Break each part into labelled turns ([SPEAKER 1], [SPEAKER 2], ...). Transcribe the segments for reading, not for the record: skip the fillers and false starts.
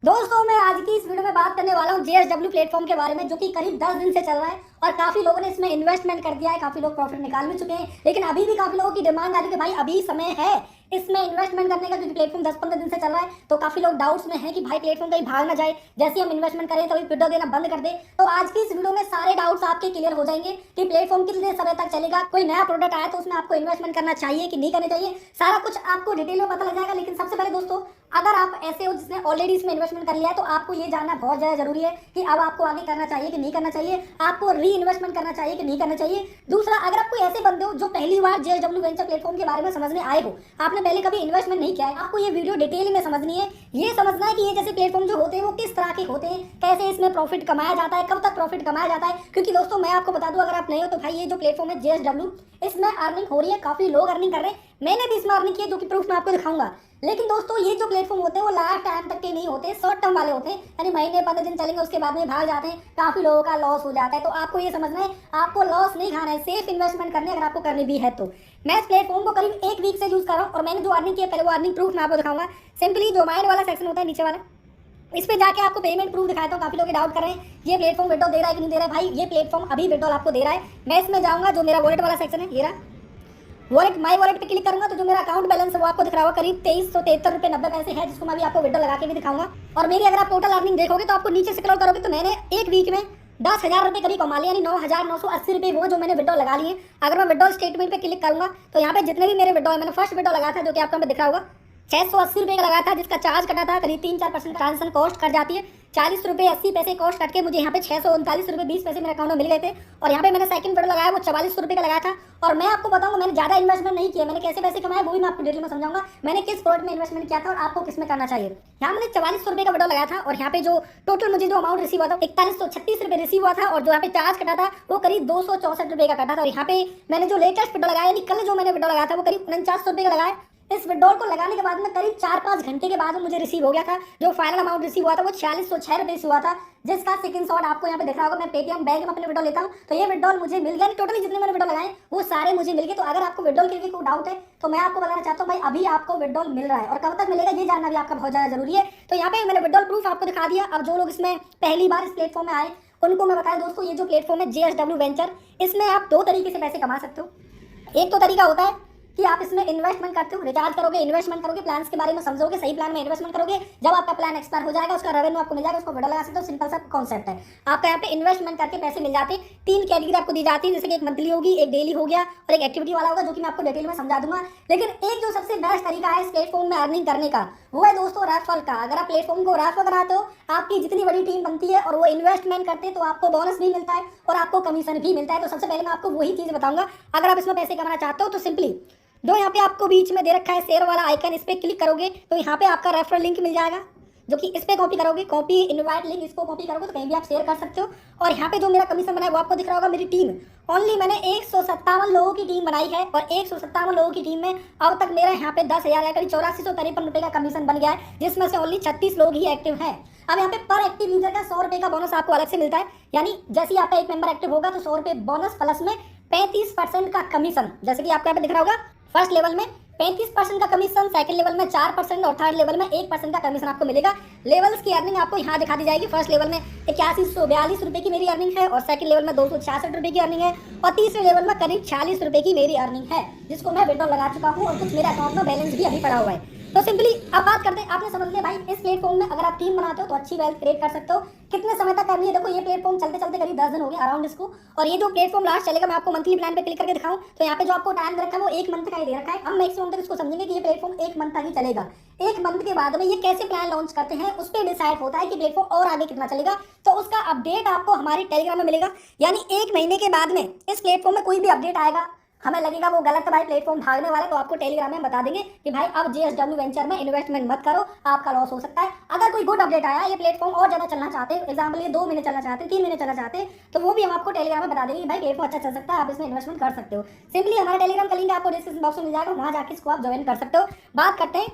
[SPEAKER 1] दोस्तों मैं आज की इस वीडियो में बात करने वाला हूँ JSW प्लेटफॉर्म के बारे में, जो कि करीब 10 दिन से चल रहा है और काफी लोगों ने इसमें इन्वेस्टमेंट कर दिया है, काफी लोग प्रॉफिट निकाल भी चुके हैं। लेकिन अभी भी काफी लोगों की डिमांड आ रही है कि भाई अभी समय है इसमें इन्वेस्टमेंट करने का, क्योंकि प्लेटफॉर्म 10-15 दिन से चल रहा है। तो काफी लोग डाउट्स में हैं कि भाई प्लेटफॉर्म कहीं भाग ना जाए, जैसे हम इन्वेस्टमेंट करें तभी विड्रॉ देना बंद कर दे। तो आज की इस वीडियो में सारे डाउट्स आपके क्लियर हो जाएंगे कि प्लेटफॉर्म कितने समय तक चलेगा, कोई नया प्रोडक्ट आया तो उसमें आपको इन्वेस्टमेंट करना चाहिए कि नहीं करना चाहिए, सारा कुछ आपको डिटेल में पता लग जाएगा। लेकिन सबसे पहले दोस्तों, अगर आप ऐसे हो जिसने ऑलरेडी इसमें इन्वेस्टमेंट कर लिया है, तो आपको ये जानना बहुत ज़्यादा जरूरी है कि अब आपको आगे करना चाहिए कि नहीं करना चाहिए, आपको री इन्वेस्टमेंट करना चाहिए कि नहीं करना चाहिए। दूसरा, अगर आप कोई ऐसे बंदे हो जो पहली बार JSW वेंचर प्लेटफॉर्म के बारे में समझने आए हो, आपने पहले कभी इन्वेस्टमेंट नहीं किया है, आपको ये वीडियो डिटेल में समझनी है। ये समझना है कि ये जैसे प्लेटफॉर्म जो होते हैं वो किस तरह के होते हैं, कैसे इसमें प्रॉफिट कमाया जाता है, कब तक प्रॉफिट कमाया जाता है। क्योंकि दोस्तों मैं आपको बता दूं, अगर आप नहीं हो तो भाई ये जो प्लेटफॉर्म है JSW, इसमें अर्निंग हो रही है, काफी लोग अर्निंग कर रहे हैं, मैंने भी इसमें अर्निंग की है, जो कि प्रूफ मैं आपको दिखाऊंगा। लेकिन दोस्तों ये जो प्लेटफॉर्म होते हैं वो लास्ट टाइम तक के नहीं होते, शॉर्ट टर्म वाले होते हैं, यानी महीने 15 दिन चलेंगे उसके बाद में भाग जाते हैं, काफी लोगों का लॉस हो जाता है। तो आपको ये समझना है, आपको लॉस नहीं खाना है, सेफ इन्वेस्टमेंट करनी है अगर आपको करनी भी है तो। मैं इस प्लेटफॉर्म को करीब 1 वीक से यूज कर रहा हूँ और मैंने जो अर्निंग की है, पहले वो अर्निंग प्रूफ मैं आपको दिखाऊंगा। सिंपली जो माइंड वाला सेक्शन होता है नीचे वाला, इस पे जाके आपको पेमेंट प्रूफ दिखाता हूँ। काफी लोग डाउट कर रहे हैं ये प्लेटफॉर्म विड्रॉ दे रहा है कि नहीं दे रहा है। भाई ये प्लेटफॉर्म अभी विड्रॉल आपको दे रहा है। मैं इसमें जाऊंगा, जो मेरा वॉलेट वाला सेक्शन है, ये रहा वॉलेट, माई वॉलेट पे क्लिक करूंगा तो जो मेरा अकाउंट बैलेंस है वो आपको दिख रहा होगा, करीब 2373 रुपये 90 पैसे है, जिसको मैं अभी आपको विड्रॉ लगा के भी दिखाऊंगा। और मेरी अगर आप टोटल अर्निंग देखोगे तो आपको नीचे स्क्रॉल करोगे तो मैंने 1 वीक में 10,000 रुपये करीब कमा लिया, यानी 9,980 रुपये वो जो मैंने विड्रॉ लगा लिए। अगर मैं विड्रॉ स्टेटमेंट पे क्लिक करूंगा तो यहाँ पे जितने भी मेरे विड्रॉ है, मैंने फर्स्ट विड्रॉ लगाया था जो कि आपको दिख रहा होगा 680 रुपये का लगाया था, जिसका चार्ज कटा था करीब 3-4% ट्रांजेक्शन कॉस्ट कट जाती है, 40 रुपये 80 पैसे कॉस्ट कट के मुझे यहाँ पे 639 रुपये 20 पैसे मेरे अकाउंट में मिल गए थे। और यहाँ पे मैंने सेकंड विड्रॉ लगाया वो 44 रुपये का लगाया था। और मैं आपको बताऊंगा मैंने ज़्यादा इन्वेस्टमेंट नहीं किया, मैंने कैसे पैसे कमाए वो भी मैं आपको डिटेल में समझाऊंगा, मैंने किस प्रोडक्ट में इन्वेस्टमेंट किया था और आपको किस में करना चाहिए। यहाँ मैंने 44 रुपये का विड्रॉ लगाया था और यहाँ पे जो टोटल मुझे जो अमाउंट रिसीव हुआ था 4136 रुपये रिसीव हुआ था, और जो यहाँ पे चार्ज कटा था वो करीब 264 रुपये का कटा था। और यहाँ पे मैंने जो लेटेस्ट विड्रॉ लगाया, यानी कल जो मैंने विड्रॉ लगाया था वो करीब 49 रुपये का लगाया। इस विड्रॉल को लगाने के बाद में करीब 4-5 घंटे के बाद मुझे रिसीव हो गया था। जो फाइनल अमाउंट रिसीव हुआ था वो 4606 रुपये से हुआ था, जिसका स्क्रीनशॉट आपको यहाँ पे दिख रहा होगा। मैं पेटीएम बैंक में अपने विड्रॉल लेता हूँ तो ये विड्रॉल मुझे मिल गया, टोटली जितने मैंने विड्रॉल लगाए वो सारे मुझे मिल गए। तो अगर आपको विड्रॉल के लिए कोई डाउट है तो मैं आपको बताना चाहता हूँ भाई अभी आपको विड्रॉल मिल रहा है, और कब तक मिलेगा ये जानना भी आपका बहुत ज़्यादा जरूरी है। तो यहाँ पे मैंने विड्रॉल प्रूफ आपको दिखा दिया। अब जो लोग इसमें पहली बार इस प्लेटफॉर्म में आए उनको मैं बताया दोस्तों, ये जो प्लेटफॉर्म है JSW वेंचर, इसमें आप 2 तरीके से पैसे कमा सकते हो। एक तो तरीका होता है कि आप इसमें इन्वेस्टमेंट करते हो, रिचार्ज करोगे, इन्वेस्टमेंट करोगे, प्लान्स के बारे में समझोगे, सही प्लान में इन्वेस्टमेंट करोगे, जब आपका प्लान एक्सपायर हो जाएगा उसका रेवेन्यू आपको मिल जाएगा, उसको विड्रॉ लगा सकते हो। सिंपल सा कॉन्सेप्ट है, आपका यहाँ पे इन्वेस्टमेंट करके पैसे मिल जाते हैं। 3 कैटेगरी आपको दी जाती है, जैसे कि एक मंथली होगी, एक डेली हो गया और एक एक्टिविटी वाला होगा, जो कि मैं आपको डिटेल में समझा दूंगा। लेकिन एक जो सबसे बेस्ट तरीका है इस प्लेटफॉर्म में अर्निंग करने का, वो है दोस्तों रेफरल का। अगर आप प्लेटफॉर्म को रेफर कराते हो, आपकी जितनी बड़ी टीम बनती है और वो इन्वेस्टमेंट करते हैं तो आपको बोनस भी मिलता है और आपको कमीशन भी मिलता है। तो सबसे पहले मैं आपको वही चीज़ बताऊंगा। अगर आप इसमें पैसे कमाना चाहते हो तो सिंपली जो यहाँ पे आपको बीच में दे रखा है शेयर वाला आइकन, इस पे क्लिक करोगे तो यहाँ पे आपका रेफरल लिंक मिल जाएगा, जो कि इस पे कॉपी करोगे, कॉपी इनवाइट लिंक, इसको कॉपी करोगे तो कहीं भी आप शेयर कर सकते हो। और यहाँ पे जो मेरा कमीशन बना है वो आपको दिख रहा होगा। मेरी टीम ओनली मैंने 157 लोगों की टीम बनाई है और 157 लोगों की टीम में अब तक मेरा यहाँ पे 10,000 करीब 8453 रुपये का कमीशन बन गया है, जिसमें से ओनली 36 लोग ही एक्टिव हैं। अब यहाँ पे पर एक्टिव यूजर का 100 रुपये का बोनस आपको अलग से मिलता है, यानी जैसे ही आपका एक मेंबर एक्टिव होगा तो 100 रुपये बोनस प्लस में 35% का कमीशन, जैसे कि आपको यहाँ पे दिख रहा होगा। फर्स्ट लेवल में 35% का कमीशन, सेकंड लेवल में 4% और थर्ड लेवल में 1% का कमीशन आपको मिलेगा। लेवल्स की अर्निंग आपको यहाँ दिखा दी जाएगी। फर्स्ट लेवल में 8142 रुपये की मेरी अर्निंग है और सेकंड लेवल में 266 रुपये की अर्निंग है और तीसरे लेवल में करीब 46 रुपये की मेरी अर्निंग है, जिसको मैं विड्रॉ लगा चुका हूँ और कुछ मेरे अकाउंट में बैलेंस भी अभी पड़ा हुआ है। तो सिंपली अब बात करते हैं, आपने समझ लिया भाई इस प्लेटफॉर्म में अगर आप टीम बनाते हो तो अच्छी वेल्थ क्रिएट कर सकते हो। कितने समय तक करनी है, देखो ये प्लेटफॉर्म चलते चलते करीब 10 दिन हो गए अराउंड इसको, और ये जो प्लेटफॉर्म लास्ट चलेगा, मैं आपको मंथली प्लान पे क्लिक करके दिखाऊं तो यहाँ पे जो आपको टाइम दे रखा है वो 1 मंथ का ही दे रखा है। हम मैक्सिमम तक इसको समझेंगे कि ये प्लेटफॉर्म 1 मंथ तक ही चलेगा। 1 मंथ के बाद में ये कैसे प्लान लॉन्च करते हैं उस पर डिसाइड होता है कि प्लेटफॉर्म और आगे कितना चलेगा। तो उसका अपडेट आपको हमारी टेलीग्राम में मिलेगा, यानी 1 महीने के बाद में इस प्लेटफॉर्म में कोई भी अपडेट आएगा, हमें लगेगा वो गलत है भाई प्लेटफॉर्म भागने वाला, तो आपको टेलीग्राम में बता देंगे कि भाई अब JSW वेंचर में इन्वेस्टमेंट मत करो, आपका लॉस हो सकता है। अगर कोई गुड अपडेट आया, ये प्लेटफॉर्म और ज्यादा चलना चाहते हैं, एग्जाम्पल ये 2 महीने चलना चाहते हैं, 3 महीने चलना चाहते हैं, तो वो भी हम आपको टेलीग्राम में बता देंगे कि भाई प्लेटफॉर्म अच्छा चल सकता है, आप इसमें इन्वेस्टमेंट कर सकते हो। सिंपली हमारा टेलीग्राम का लिंक आपको डिस्क्रिप्शन बॉक्स में मिल जाएगा, वहाँ जाकर इसको आप ज्वाइन कर सकते हो। बात करते हैं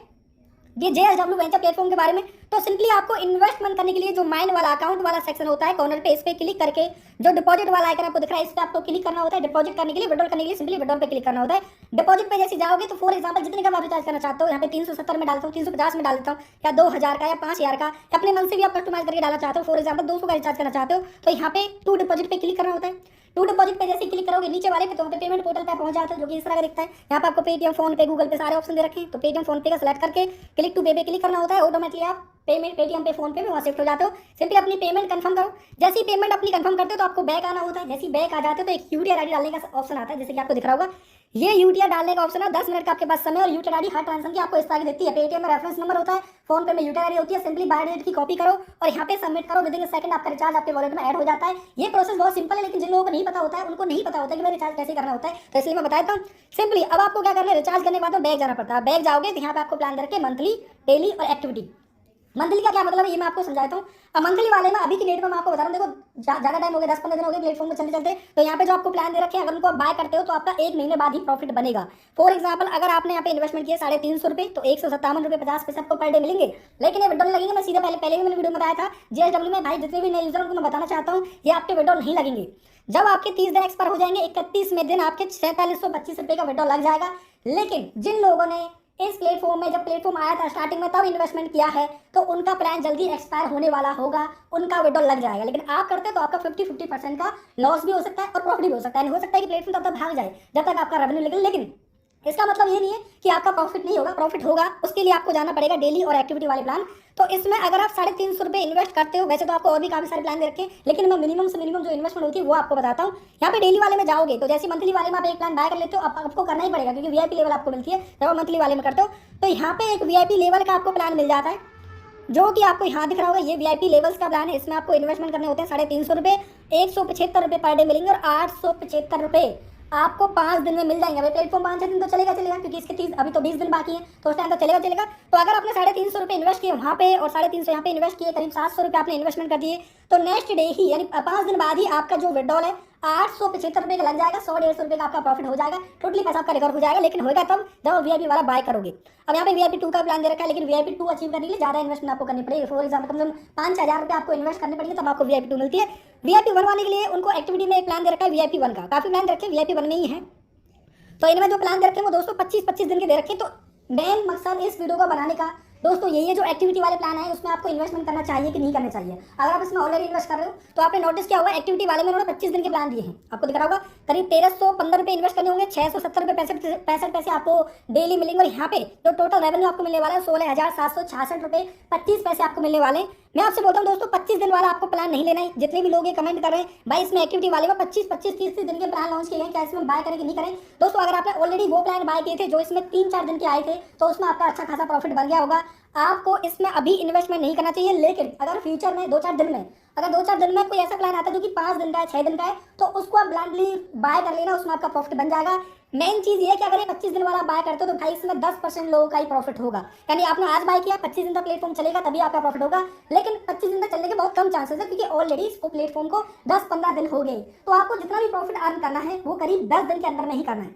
[SPEAKER 1] ये JSW वेंचर प्लेटफॉर्म के बारे में। तो सिंपली आपको इन्वेस्टमेंट करने के लिए जो माइंड वाला अकाउंट वाला सेक्शन होता है कॉर्नर पे, इस पे क्लिक करके जो डिपॉजिट वाला आइकन आपको दिख रहा है इस पे आपको क्लिक करना होता है। डिपॉजिट करने के लिए, विड्रॉल करने के लिए सिंपली विड्रॉल पे क्लिक करना होता है। डिपॉजिट पे जैसे जाओगे तो फॉर एग्जांपल जितने का आप रिचार्ज करना चाहते हो, यहाँ पे 370 में डालता हूँ, 350 में डाल देता हूँ, या 2000 का या 5000 का, अपने मन से भी आप कस्टमाइज करके डालना चाहते हो। फॉर एग्जांपल 200 का रिचार्ज करना चाहते हो तो यहाँ पे टू डिपॉजिट पे क्लिक करना होता है। टू डिपॉजिट पे जैसे क्लिक करोगे नीचे वाले पे तो वहाँ पे पेमेंट पोर्टल पे पहुंच जाते हो, जो कि इस तरह का दिखता है। यहाँ पे आपको पेटीएम, फोन पे, गूगल पे सारे ऑप्शन दे रखे हैं। तो पेटीएम, फोन पे का सिलेक्ट करके क्लिक टू पे पे क्लिक करना होता है। ऑटोमेटिकली आप पेमेंट पेटीएम पे, फोन पे वहाँ शिफ्ट हो जाते हो। सिंपली अपनी पेमेंट कंफर्म करो। जैसे ही पेमेंट अपनी कंफर्म करते हो तो आपको बैक आना होता है। जैसे ही बैक आ जाते हो तो एक यूटीआर आईडी डालने का ऑप्शन आता है, जैसे कि आपको दिख रहा होगा। ये यूटीआर डालने का ऑप्शन है। 10 मिनट का आपके पास समय और यूटीआर आईडी हर ट्रांजेक्शन की आपको इस तरह की देती है। पेटीएम में रेफरेंस नंबर होता है, फोन पे में यूटीआर आईडी होती है। सिंपली बायोडेटा की कॉपी करो और यहाँ पे सबमिट करो। विदिन सेकंड आपका रिचार्ज आपके वॉलेट में ऐड हो जाता है। ये प्रोसेस बहुत सिंपल है, लेकिन जिन लोगों को नहीं पता होता है उनको नहीं पता होता है कि मैं रिचार्ज कैसे करना होता है, तो इसलिए मैं बता देता हूँ। सिंपली अब आपको क्या करना है, रिचार्ज करने के बाद तो बैक जाना पड़ता है। बैक जाओगे तो यहाँ पे आपको प्लान करके मंथली, डेली और एक्टिविटी। मंथली का क्या मतलब है ये मैं आपको समझाता हूँ। अब मंथली वाले में अभी की डेट में मैं आपको बता रहा हूँ, देखो ज़्यादा टाइम हो गया, 10-15 दिन हो गए प्लेटफॉर्म में चलते, तो यहाँ पे जो आपको प्लान दे रखे हैं अगर उनको आप बाय करते हो तो आपका 1 महीने बाद ही प्रॉफिट बनेगा। फॉर एग्जांपल अगर आपने यहाँ पे इन्वेस्टमेंट किया 350 रुपये तो 157 रुपये 50 पैसे आपको पर डे मिलेंगे। लेकिन ये विड्रॉल लगेंगे, मैं सीधा पहले भी मैंने वीडियो में बताया था JSW में। भाई जितने भी नए यूजर उनको मैं बताना चाहता हूँ ये आपके विड्रॉल नहीं लगेंगे। जब आपके 30 दिन एक्सपायर हो जाएंगे, 31वें दिन आपके 4725 रुपये का विड्रॉल लग जाएगा। लेकिन जिन लोगों ने इस प्लेटफॉर्म में, जब प्लेटफॉर्म आया था स्टार्टिंग में तब इन्वेस्टमेंट किया है, तो उनका प्लान जल्दी एक्सपायर होने वाला होगा, उनका विड्रॉल लग जाएगा। लेकिन आप करते तो आपका 50-50% का लॉस भी हो सकता है और प्रॉफिट भी हो सकता है। हो सकता है कि प्लेटफॉर्म तब तक भाग जाए जब तक आपका रेवेन्यू निकले, लेकिन इसका मतलब ये नहीं है कि आपका प्रॉफिट नहीं होगा, प्रॉफिट होगा। उसके लिए आपको जाना पड़ेगा डेली और एक्टिविटी वाले प्लान। तो इसमें अगर आप 350 रुपये इन्वेस्ट करते हो, वैसे तो आपको और भी काफी सारे प्लान दे रखे हैं, लेकिन मैं मिनिमम से मिनिमम जो इन्वेस्टमेंट होती है वो आपको बताता हूँ। यहाँ पे डेली वाले में जाओगे तो जैसे मंथली वाले में आप एक प्लान बाय कर लेते हो, आपको करना ही पड़ेगा क्योंकि VIP लेवल आपको मिलती है जब आप मंथली वाले में करते हो। तो यहाँ पे एक VIP लेवल का आपको प्लान मिल जाता है, जो कि आपको यहाँ दिख रहा होगा। ये VIP लेवल्स का प्लान है। इसमें आपको इन्वेस्टमेंट करने होते हैं 350 रुपये, 175 रुपये पर डे मिलेंगे और 875 रुपये आपको 5 दिन में मिल जाएंगे। भाई प्लेटफॉर्म 5-6 दिन तो चलेगा क्योंकि इसके 30 अभी तो 20 दिन बाकी है, तो उस टाइम तो चलेगा। तो अगर आपने 350 रुपये इन्वेस्ट किए वहाँ पे और 350 यहाँ पे इन्वेस्ट किए, करीब 700 रुपये आपने इन्वेस्टमेंट कर दिए, तो नेक्स्ट डे ही यानी 5 दिन बाद ही आपका जो विड्रॉल है 875 रुपये का लग जाएगा। 100-150 रुपये का आपका प्रॉफिट हो जाएगा। टोटली पैसा आपका रिकवर हो जाएगा, लेकिन होगा तब जब VIP वाला बाय करोगे। अब यहाँ पे VIP 2 का प्लान दे रखा है, लेकिन VIP 2 अचीव करने के लिए ज़्यादा इन्वेस्टमेंट आपको करनी पड़ेगी। फॉर एग्जाम्पल कम से कम 5-6 हज़ार रुपये आपको इन्वेस्ट करने पड़ेंगे तब आपको VIP 2 मिलती है। VIP 1 आने के लिए उनको एक्टिविटी में एक प्लान दे रखा है VIP 1 का। काफ़ी प्लान दे रखे हैं, VIP 1 में ही है। तो इनमें जो प्लान दे रखे हैं वो दोस्तों 25-25 दिन के दे रखे हैं। तो मेन मकसद इस वीडियो को बनाने का दोस्तों यही है, जो एक्टिविटी वाले प्लान है उसमें आपको इन्वेस्टमेंट करना चाहिए कि नहीं करना चाहिए। अगर आप इसमें ऑलरेडी इन्वेस्ट कर रहे हो तो आपने नोटिस किया होगा एक्टिविटी वाले में उन्होंने 25 दिन के प्लान दिए हैं। आपको दिख रहा होगा करीब 1315 रुपये इन्वेस्ट करने होंगे, 670 रुपये 65 पैसे आपको डेली मिलेंगे। और यहाँ पे जो टोटल रेवेन्यू आपको मिलने वाला है 16,766 रुपये 25 पैसे आपको मिलने वाले हैं। मैं आपसे बोलता हूँ दोस्तों 25 दिन वाला आपको प्लान नहीं लेना है। जितने भी लोग ये कमेंट कर रहे हैं भाई इसमें एक्टिविटी वाले में 25-25-30 दिन के प्लान लॉन्च किए हैं, क्या इसमें बाय करें कि नहीं करें। दोस्तों अगर आपने ऑलरेडी वो प्लान बाय किए थे जो इसमें 3-4 दिन के आए थे तो उसमें आपका अच्छा खासा प्रॉफिट बन गया होगा। आपको इसमें अभी इन्वेस्टमेंट नहीं करना चाहिए, लेकिन अगर फ्यूचर में 2-4 दिन में अगर 2-4 दिन में कोई ऐसा प्लान आता है जो कि 5 दिन का है, 6 दिन का है, तो उसको आप ब्लाइंडली बाय कर लेना, उसमें आपका प्रॉफिट बन जाएगा। मेन चीज ये है कि अगर ये 25 दिन वाला बाय करते हो तो भाई इसमें 10% लोगों का ही प्रॉफिट होगा। यानी आपने आज बाय किया, 25 दिन तक प्लेटफॉर्म चलेगा तभी आपका प्रॉफिट होगा, लेकिन 25 दिन तक चलने के बहुत कम चांसेस है क्योंकि ऑलरेडी इसको प्लेटफॉर्म को 10-15 दिन हो गए। तो आपको जितना भी प्रॉफिट अर्न करना है वो करीब 10 दिन के अंदर में ही करना है।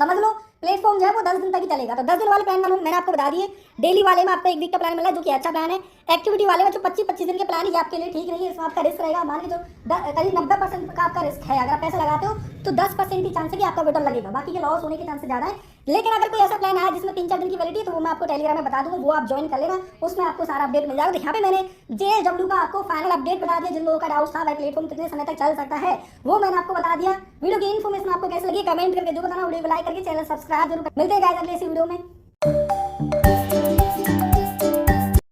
[SPEAKER 1] समझ लो प्लेटफॉर्म जो है वो 10 दिन तक ही चलेगा। तो 10 दिन वाले प्लान मैंने आपको बता दिए। डेली वाले में आपको 1 वीक का प्लान मिला है जो कि अच्छा प्लान है। एक्टिविटी वाले में जो 25-25 दिन के प्लान है ये आपके लिए ठीक नहीं है, इसमें आपका रिस्क रहेगा। मान के जो करीब 90% का आपका रिस्क है। अगर आप पैसा लगाते हो तो 10% की चांस है कि आपका विड्रॉल लगेगा, बाकी के लॉस होने के चांस ज़्यादा है। लेकिन अगर कोई ऐसा प्लान आया जिसमें 3-4 दिन की वैलिडिटी तो वो मैं आपको टेलीग्राम में बता दूंगा, वो आप ज्वाइन कर लेना, उसमें आपको सारा अपडेट मिल जाएगा। तो यहाँ पे मैंने JSW का आपको फाइनल अपडेट बता दिया। जिन लोगों का डाउट था भाई प्लेटफॉर्म कितने समय तक चल सकता है वो मैंने आपको बता दिया। वीडियो की इन्फॉर्मेशन आपको कैसे लगी कमेंट करके जो बताना, वीडियो को लाइक करके चैनल सब्सक्राइब जरूर। मिलते हैं गाइस अगले इसी वीडियो में।